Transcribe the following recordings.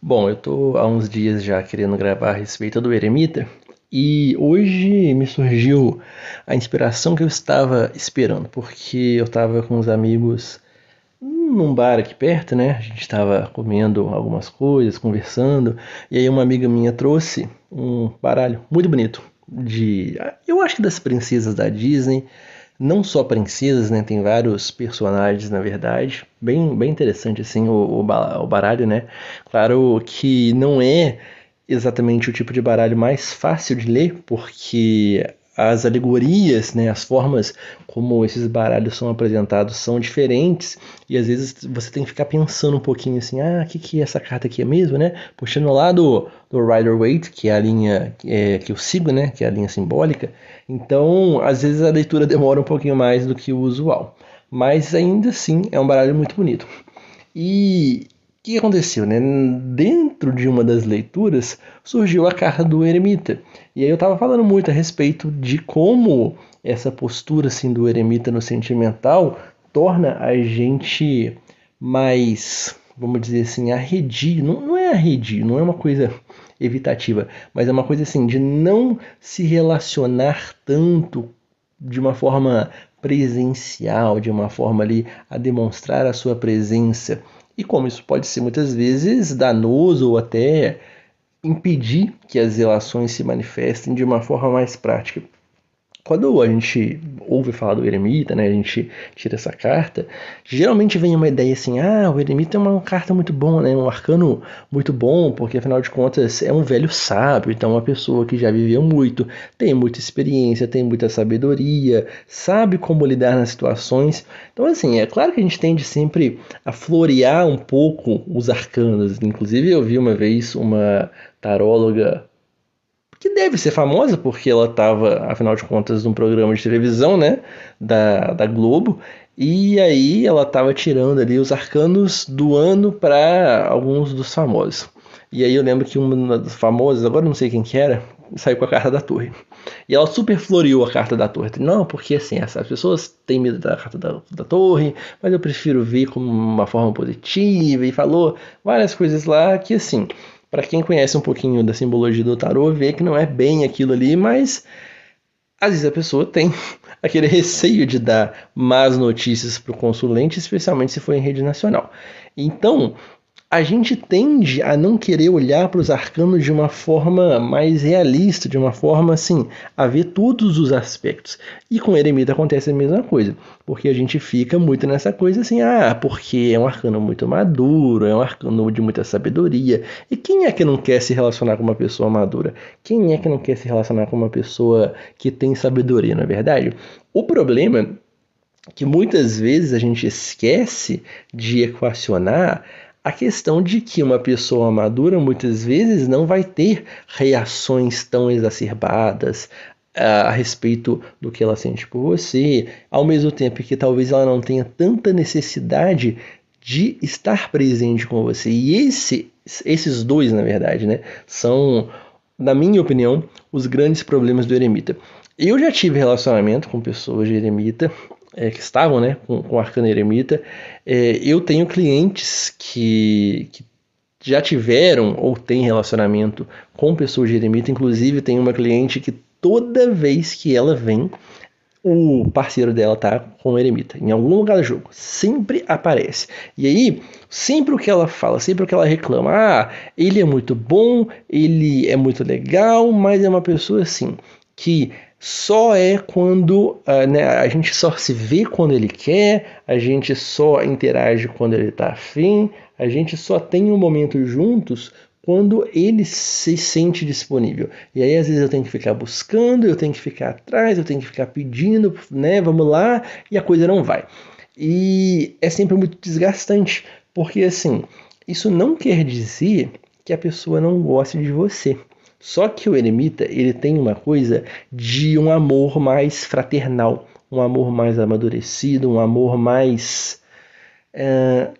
Bom, eu tô há uns dias já querendo gravar a respeito do Eremita e hoje me surgiu a inspiração que eu estava esperando, porque eu estava com uns amigos num bar aqui perto, né? A gente estava comendo algumas coisas, conversando, e aí uma amiga minha trouxe um baralho muito bonito eu acho que das princesas da Disney, não só princesas, né? Tem vários personagens, na verdade. Bem interessante, assim, o baralho, né? Claro que não é exatamente o tipo de baralho mais fácil de ler, porque as alegorias, né, as formas como esses baralhos são apresentados são diferentes e às vezes você tem que ficar pensando um pouquinho assim, o que essa carta aqui é mesmo, né? Puxando lá do Rider-Waite, que é a linha que eu sigo, né, que é a linha simbólica. Então, às vezes a leitura demora um pouquinho mais do que o usual, mas ainda assim é um baralho muito bonito. E o que aconteceu, né? Dentro de uma das leituras surgiu a carta do eremita. E aí eu estava falando muito a respeito de como essa postura assim do eremita no sentimental torna a gente mais, vamos dizer assim, arredio. Não é arredio, não é uma coisa evitativa, mas é uma coisa assim de não se relacionar tanto de uma forma presencial, de uma forma ali a demonstrar a sua presença. E como isso pode ser muitas vezes danoso ou até impedir que as relações se manifestem de uma forma mais prática. Quando a gente ouve falar do eremita, né, a gente tira essa carta, geralmente vem uma ideia assim, o eremita é uma carta muito boa, né, um arcano muito bom, porque afinal de contas é um velho sábio, então é uma pessoa que já viveu muito, tem muita experiência, tem muita sabedoria, sabe como lidar nas situações. Então assim, é claro que a gente tende sempre a florear um pouco os arcanos. Inclusive eu vi uma vez uma taróloga que deve ser famosa porque ela estava, afinal de contas, num programa de televisão, né, da Globo, e aí ela estava tirando ali os arcanos do ano para alguns dos famosos. E aí eu lembro que uma das famosas, agora não sei quem que era, saiu com a carta da torre. E ela super floreou a carta da torre. Não, porque assim, as pessoas têm medo da carta da torre, mas eu prefiro ver como uma forma positiva, e falou várias coisas lá que assim, para quem conhece um pouquinho da simbologia do tarô, vê que não é bem aquilo ali, mas às vezes a pessoa tem aquele receio de dar más notícias para o consulente, especialmente se for em rede nacional. Então, a gente tende a não querer olhar para os arcanos de uma forma mais realista, de uma forma assim, a ver todos os aspectos. E com o eremita acontece a mesma coisa, porque a gente fica muito nessa coisa assim, porque é um arcano muito maduro, é um arcano de muita sabedoria. E quem é que não quer se relacionar com uma pessoa madura? Quem é que não quer se relacionar com uma pessoa que tem sabedoria, não é verdade? O problema é que muitas vezes a gente esquece de equacionar a questão de que uma pessoa madura muitas vezes não vai ter reações tão exacerbadas a respeito do que ela sente por você, ao mesmo tempo que talvez ela não tenha tanta necessidade de estar presente com você. E esses dois, na verdade, né, são, na minha opinião, os grandes problemas do eremita. Eu já tive relacionamento com pessoas de eremita, que estavam, né, com Arcano Eremita. Eu tenho clientes que já tiveram ou têm relacionamento com pessoas de eremita. Inclusive, tem uma cliente que toda vez que ela vem, o parceiro dela tá com o eremita. Em algum lugar do jogo. Sempre aparece. E aí, sempre o que ela fala, sempre o que ela reclama. Ele é muito bom, ele é muito legal, mas é uma pessoa assim, que só é quando né, a gente só se vê quando ele quer, a gente só interage quando ele tá afim, a gente só tem um momento juntos quando ele se sente disponível. E aí, às vezes, eu tenho que ficar buscando, eu tenho que ficar atrás, eu tenho que ficar pedindo, né? Vamos lá, e a coisa não vai. E é sempre muito desgastante, porque assim, isso não quer dizer que a pessoa não goste de você. Só que o eremita, ele tem uma coisa de um amor mais fraternal, um amor mais amadurecido, um amor mais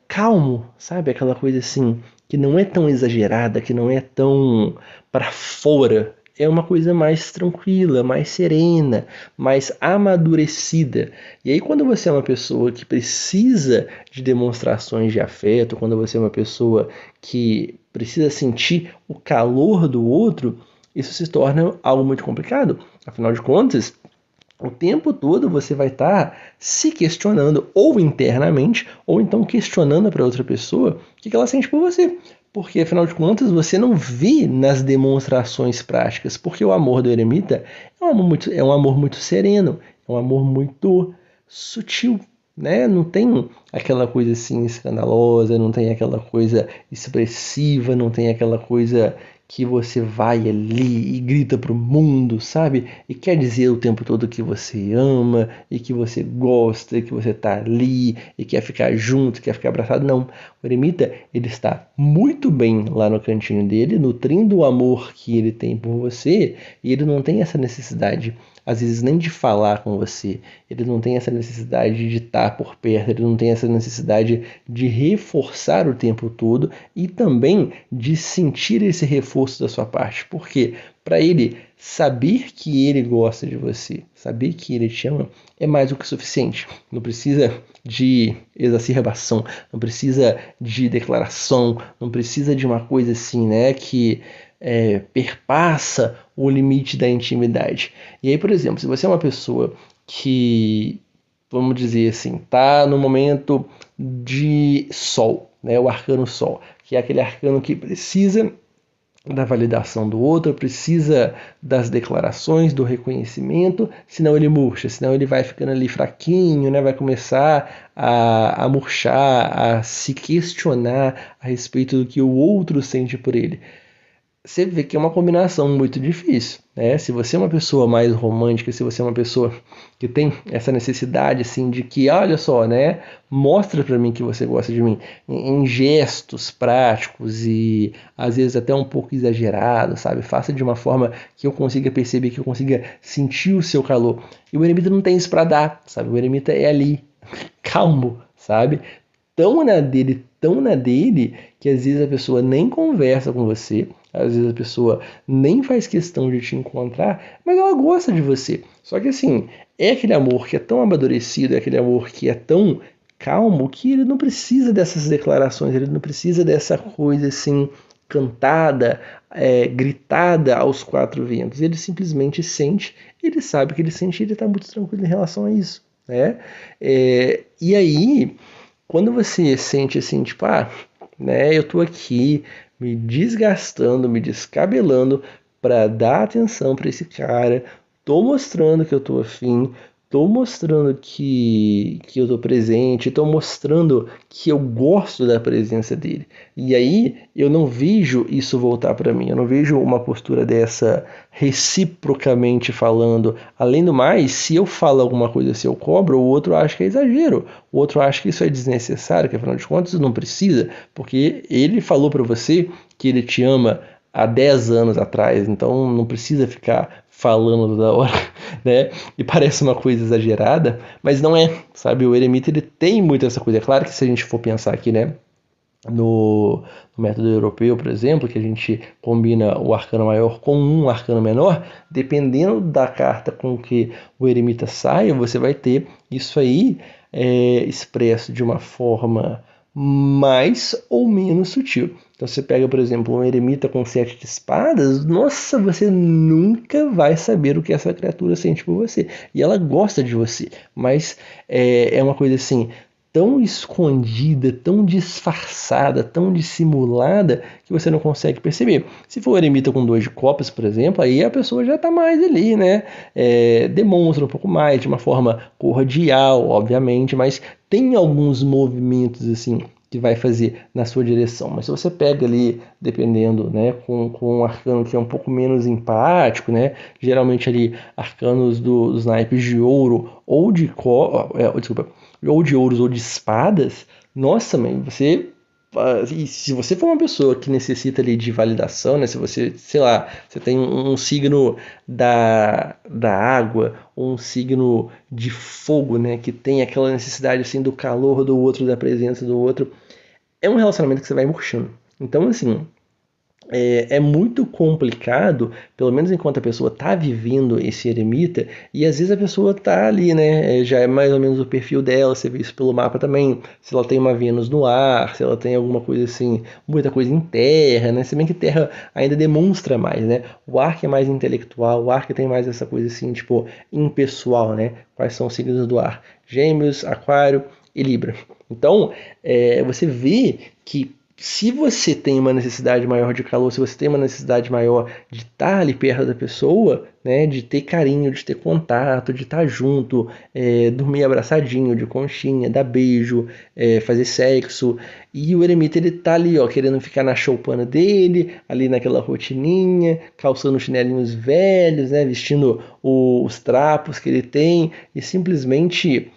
calmo, sabe? Aquela coisa assim, que não é tão exagerada, que não é tão para fora. é uma coisa mais tranquila, mais serena, mais amadurecida. E aí, quando você é uma pessoa que precisa de demonstrações de afeto, quando você é uma pessoa que precisa sentir o calor do outro, isso se torna algo muito complicado. Afinal de contas, o tempo todo você vai estar se questionando, ou internamente, ou então questionando para outra pessoa o que ela sente por você. Porque, afinal de contas, você não vê nas demonstrações práticas. Porque o amor do eremita é um amor muito sereno, é um amor muito sutil. Né? Não tem aquela coisa assim escandalosa, não tem aquela coisa expressiva, não tem aquela coisa que você vai ali e grita pro mundo, sabe? E quer dizer o tempo todo que você ama e que você gosta, e que você tá ali e quer ficar junto, quer ficar abraçado. Não. O eremita, ele está muito bem lá no cantinho dele, nutrindo o amor que ele tem por você, e ele não tem essa necessidade, às vezes, nem de falar com você. Ele não tem essa necessidade de estar por perto, ele não tem essa necessidade de reforçar o tempo todo e também de sentir esse reforço da sua parte. Por quê? Para ele saber que ele gosta de você, saber que ele te ama, é mais do que suficiente. Não precisa de exacerbação, não precisa de declaração, não precisa de uma coisa assim, né, que perpassa o limite da intimidade. E aí, por exemplo, se você é uma pessoa que, vamos dizer assim, está no momento de Sol, né, o arcano Sol, que é aquele arcano que precisa da validação do outro, precisa das declarações, do reconhecimento, senão ele murcha, senão ele vai ficando ali fraquinho, né? Vai começar a murchar, a se questionar a respeito do que o outro sente por ele. Você vê que é uma combinação muito difícil, né? Se você é uma pessoa mais romântica, se você é uma pessoa que tem essa necessidade assim de que, olha só, né, mostra para mim que você gosta de mim em gestos práticos e às vezes até um pouco exagerado, sabe? Faça de uma forma que eu consiga perceber, que eu consiga sentir o seu calor. E o eremita não tem isso para dar, sabe? O eremita é ali, calmo, sabe? Tão na dele, que às vezes a pessoa nem conversa com você, às vezes a pessoa nem faz questão de te encontrar, mas ela gosta de você. Só que assim, é aquele amor que é tão amadurecido, é aquele amor que é tão calmo, que ele não precisa dessas declarações, ele não precisa dessa coisa assim, cantada, gritada aos quatro ventos. Ele simplesmente sente, ele sabe que ele sente e ele está muito tranquilo em relação a isso. Né? E aí, quando você sente assim, tipo, né, eu tô aqui me desgastando, me descabelando para dar atenção para esse cara, tô mostrando que eu tô afim, tô mostrando que eu tô presente, tô mostrando que eu gosto da presença dele. E aí eu não vejo isso voltar para mim, eu não vejo uma postura dessa reciprocamente falando. Além do mais, se eu falo alguma coisa, se eu cobro, o outro acha que é exagero, o outro acha que isso é desnecessário, que afinal de contas não precisa, porque ele falou para você que ele te ama há 10 anos atrás, então não precisa ficar falando toda hora, né? E parece uma coisa exagerada, mas não é, sabe? O eremita, ele tem muito essa coisa. É claro que se a gente for pensar aqui, né, no método europeu, por exemplo, que a gente combina o arcano maior com um arcano menor, dependendo da carta com que o eremita saia, você vai ter isso aí expresso de uma forma mais ou menos sutil. Então você pega, por exemplo, um eremita com 7 de espadas, nossa, você nunca vai saber o que essa criatura sente por você. E ela gosta de você, mas é uma coisa assim, tão escondida, tão disfarçada, tão dissimulada, que você não consegue perceber. Se for um eremita com 2 de copas, por exemplo, aí a pessoa já está mais ali, né? Demonstra um pouco mais, de uma forma cordial, obviamente, mas tem alguns movimentos assim que vai fazer na sua direção. Mas se você pega ali, dependendo, né, com um arcano que é um pouco menos empático, né, geralmente ali arcanos dos naipes de ouro ou de ou de ouros ou de espadas, nossa, mãe, você. E se você for uma pessoa que necessita ali de validação, né? Se você, sei lá, você tem um signo da água, ou um signo de fogo, né? Que tem aquela necessidade assim do calor do outro, da presença do outro, é um relacionamento que você vai murchando. Então, assim, é muito complicado, pelo menos enquanto a pessoa está vivendo esse eremita, e às vezes a pessoa está ali, né? Já é mais ou menos o perfil dela, você vê isso pelo mapa também, se ela tem uma Vênus no ar, se ela tem alguma coisa assim, muita coisa em terra, né? Se bem que terra ainda demonstra mais, né? O ar que é mais intelectual, o ar que tem mais essa coisa assim, tipo, impessoal, né? Quais são os signos do ar? Gêmeos, Aquário e Libra. Então, você vê que se você tem uma necessidade maior de calor, se você tem uma necessidade maior de estar ali perto da pessoa, né, de ter carinho, de ter contato, de estar junto, dormir abraçadinho, de conchinha, dar beijo, fazer sexo, e o eremita ele tá ali, ó, querendo ficar na choupana dele, ali naquela rotininha, calçando os chinelinhos velhos, né, vestindo os trapos que ele tem, e simplesmente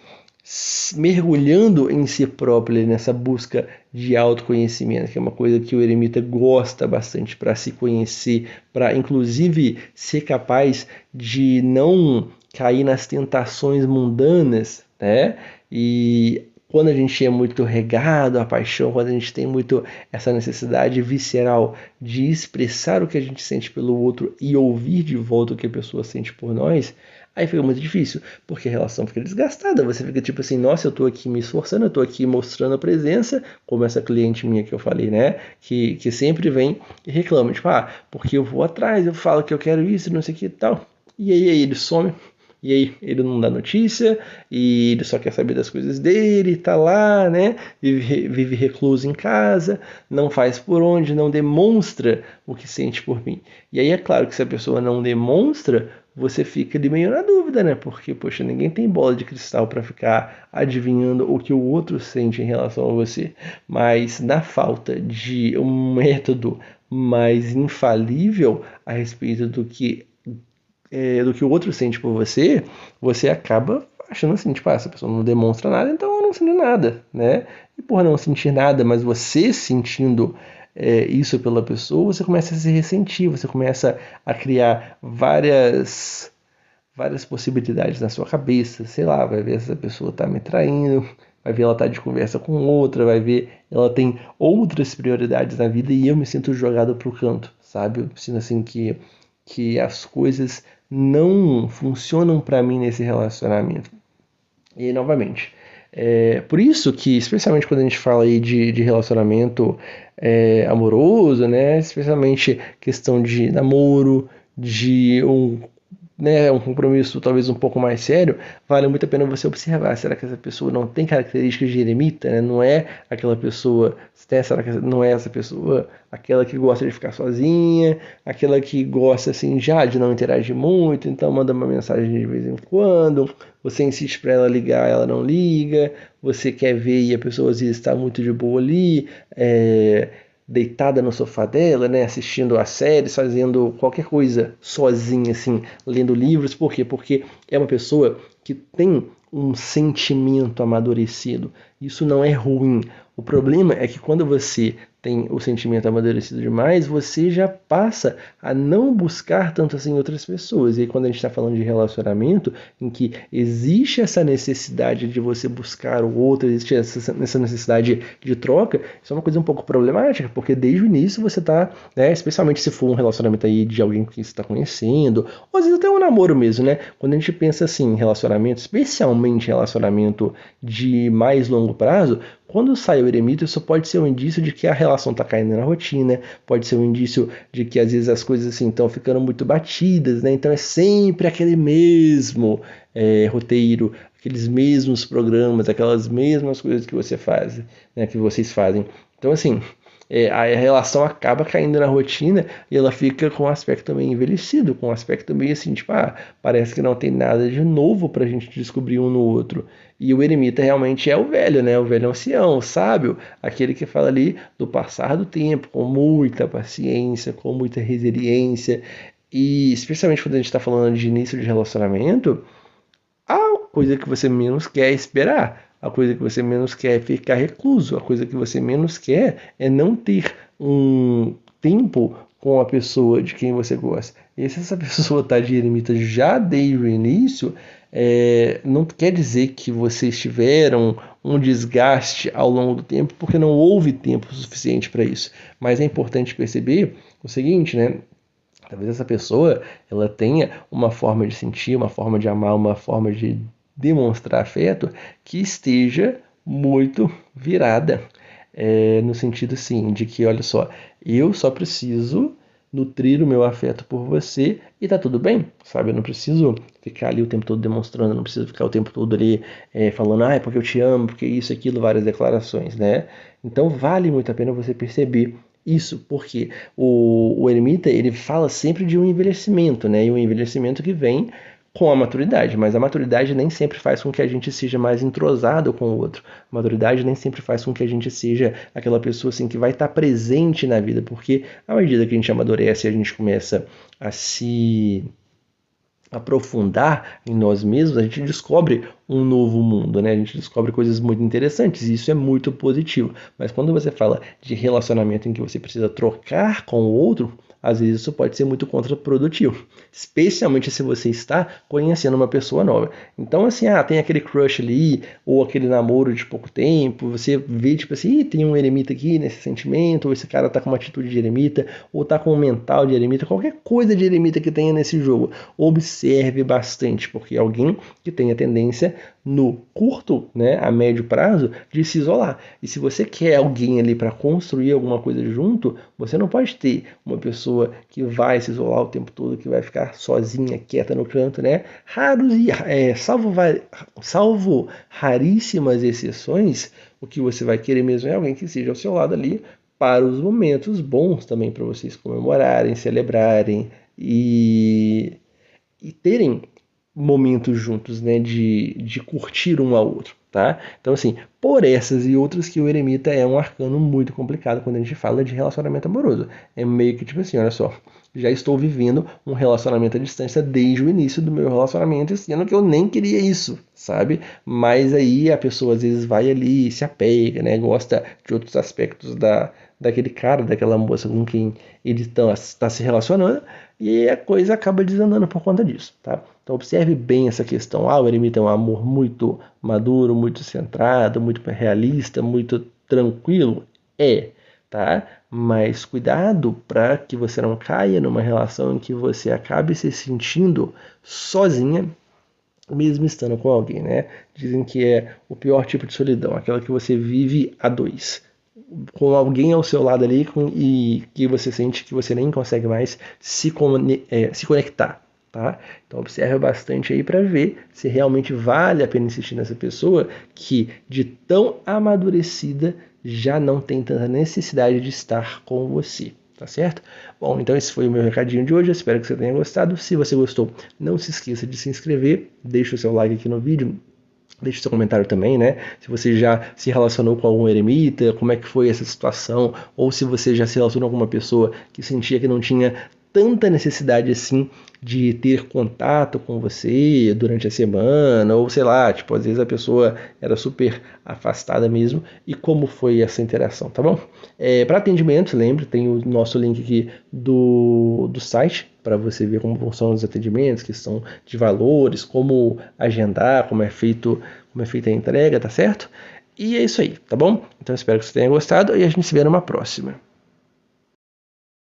mergulhando em si próprio nessa busca de autoconhecimento, que é uma coisa que o eremita gosta bastante para se conhecer, para inclusive ser capaz de não cair nas tentações mundanas, né? E quando a gente é muito regado à paixão, quando a gente tem muito essa necessidade visceral de expressar o que a gente sente pelo outro e ouvir de volta o que a pessoa sente por nós, aí fica muito difícil, porque a relação fica desgastada. Você fica tipo assim, nossa, eu tô aqui me esforçando, eu tô aqui mostrando a presença, como essa cliente minha que eu falei, né? Que sempre vem e reclama, tipo, porque eu vou atrás, eu falo que eu quero isso, não sei o que e tal. E aí ele some, e aí ele não dá notícia, e ele só quer saber das coisas dele, tá lá, né? Vive recluso em casa, não faz por onde, não demonstra o que sente por mim. E aí é claro que se a pessoa não demonstra, você fica ali meio na dúvida, né? Porque, poxa, ninguém tem bola de cristal para ficar adivinhando o que o outro sente em relação a você. Mas na falta de um método mais infalível a respeito do que o outro sente por você, você acaba achando assim, tipo, essa pessoa não demonstra nada, então eu não sinto nada, né? E por não sentir nada, mas você sentindo isso pela pessoa, você começa a se ressentir, você começa a criar várias possibilidades na sua cabeça, sei lá, vai ver se essa pessoa tá me traindo, vai ver ela tá de conversa com outra, vai ver ela tem outras prioridades na vida e eu me sinto jogado pro canto, sabe? Eu sinto assim que as coisas não funcionam para mim nesse relacionamento. E novamente, por isso que, especialmente quando a gente fala aí de relacionamento amoroso, né, especialmente questão de namoro, de um compromisso talvez um pouco mais sério, vale muito a pena você observar. Será que essa pessoa não tem características de eremita, né? Não é aquela pessoa, será que não é essa pessoa aquela que gosta de ficar sozinha, aquela que gosta assim já de não interagir muito, então manda uma mensagem de vez em quando, você insiste para ela ligar, ela não liga, você quer ver e a pessoa às vezes está muito de boa ali, deitada no sofá dela, né, assistindo a séries, fazendo qualquer coisa sozinha, assim, lendo livros. Por quê? Porque é uma pessoa que tem um sentimento amadurecido. Isso não é ruim. O problema é que quando você tem o sentimento amadurecido demais, você já passa a não buscar tanto assim outras pessoas. E aí, quando a gente está falando de relacionamento, em que existe essa necessidade de você buscar o outro, existe essa necessidade de troca, isso é uma coisa um pouco problemática, porque desde o início você está, né, especialmente se for um relacionamento aí de alguém que você está conhecendo, ou às vezes até um namoro mesmo, né? Quando a gente pensa assim em relacionamento, especialmente relacionamento de mais longo prazo, quando sai o eremita, isso pode ser um indício de que a relação está caindo na rotina, pode ser um indício de que às vezes as coisas assim estão ficando muito batidas, né? Então é sempre aquele mesmo roteiro, aqueles mesmos programas, aquelas mesmas coisas que você faz, né? Que vocês fazem. Então assim, a relação acaba caindo na rotina e ela fica com um aspecto meio envelhecido, com um aspecto meio assim, tipo, parece que não tem nada de novo pra gente descobrir um no outro. E o eremita realmente é o velho, né? O velho ancião, o sábio, aquele que fala ali do passar do tempo, com muita paciência, com muita resiliência. E especialmente quando a gente está falando de início de relacionamento, a coisa que você menos quer é esperar. A coisa que você menos quer é ficar recluso. A coisa que você menos quer é não ter um tempo com a pessoa de quem você gosta. E se essa pessoa está de eremita já desde o início, não quer dizer que vocês tiveram um desgaste ao longo do tempo, porque não houve tempo suficiente para isso. Mas é importante perceber o seguinte, né? Talvez essa pessoa ela tenha uma forma de sentir, uma forma de amar, uma forma de demonstrar afeto que esteja muito virada. No sentido assim, de que, olha só, eu só preciso nutrir o meu afeto por você e tá tudo bem, sabe? Eu não preciso ficar ali o tempo todo demonstrando, não preciso ficar o tempo todo ali falando, é porque eu te amo, porque isso, aquilo, várias declarações, né? Então vale muito a pena você perceber isso, porque o eremita, ele fala sempre de um envelhecimento, né? E um envelhecimento que vem com a maturidade, mas a maturidade nem sempre faz com que a gente seja mais entrosado com o outro. A maturidade nem sempre faz com que a gente seja aquela pessoa assim que vai estar presente na vida, porque à medida que a gente amadurece, a gente começa a se aprofundar em nós mesmos, a gente descobre um novo mundo, né? A gente descobre coisas muito interessantes e isso é muito positivo. Mas quando você fala de relacionamento em que você precisa trocar com o outro, às vezes isso pode ser muito contraprodutivo, especialmente se você está conhecendo uma pessoa nova. Então, assim, tem aquele crush ali, ou aquele namoro de pouco tempo, você vê, tipo assim, tem um eremita aqui nesse sentimento, ou esse cara tá com uma atitude de eremita, ou tá com um mental de eremita, qualquer coisa de eremita que tenha nesse jogo. Observe bastante, porque alguém que tem a tendência no curto, né, a médio prazo, de se isolar. E se você quer alguém ali para construir alguma coisa junto, você não pode ter uma pessoa que vai se isolar o tempo todo, que vai ficar sozinha, quieta no canto, né? Salvo raríssimas exceções, o que você vai querer mesmo é alguém que seja ao seu lado ali para os momentos bons também, para vocês comemorarem, celebrarem e terem momentos juntos, né, de curtir um ao outro, tá? Então, assim, por essas e outras que o eremita é um arcano muito complicado quando a gente fala de relacionamento amoroso. É meio que tipo assim, olha só, já estou vivendo um relacionamento à distância desde o início do meu relacionamento, sendo que eu nem queria isso, sabe? Mas aí a pessoa às vezes vai ali, se apega, né, gosta de outros aspectos daquele cara, daquela moça com quem ele está se relacionando, e a coisa acaba desandando por conta disso, tá? Então observe bem essa questão. O eremita é um amor muito maduro, muito centrado, muito realista, muito tranquilo. Tá? Mas cuidado para que você não caia numa relação em que você acabe se sentindo sozinha, mesmo estando com alguém, né? Dizem que é o pior tipo de solidão, aquela que você vive a dois, com alguém ao seu lado ali e que você sente que você nem consegue mais se conectar, tá? Então observe bastante aí para ver se realmente vale a pena insistir nessa pessoa que de tão amadurecida já não tem tanta necessidade de estar com você. Tá certo? Bom, então esse foi o meu recadinho de hoje. Eu espero que você tenha gostado. Se você gostou, não se esqueça de se inscrever. Deixa o seu like aqui no vídeo. Deixe seu comentário também, né? Se você já se relacionou com algum eremita, como é que foi essa situação, ou se você já se relacionou com uma pessoa que sentia que não tinha tanta necessidade assim de ter contato com você durante a semana, ou sei lá, tipo, às vezes a pessoa era super afastada mesmo, e como foi essa interação, tá bom? Para atendimento, lembre, tem o nosso link aqui do site, para você ver como funcionam os atendimentos, questão de valores, como agendar, como é feita a entrega, tá certo? E é isso aí, tá bom? Então espero que você tenha gostado e a gente se vê numa próxima.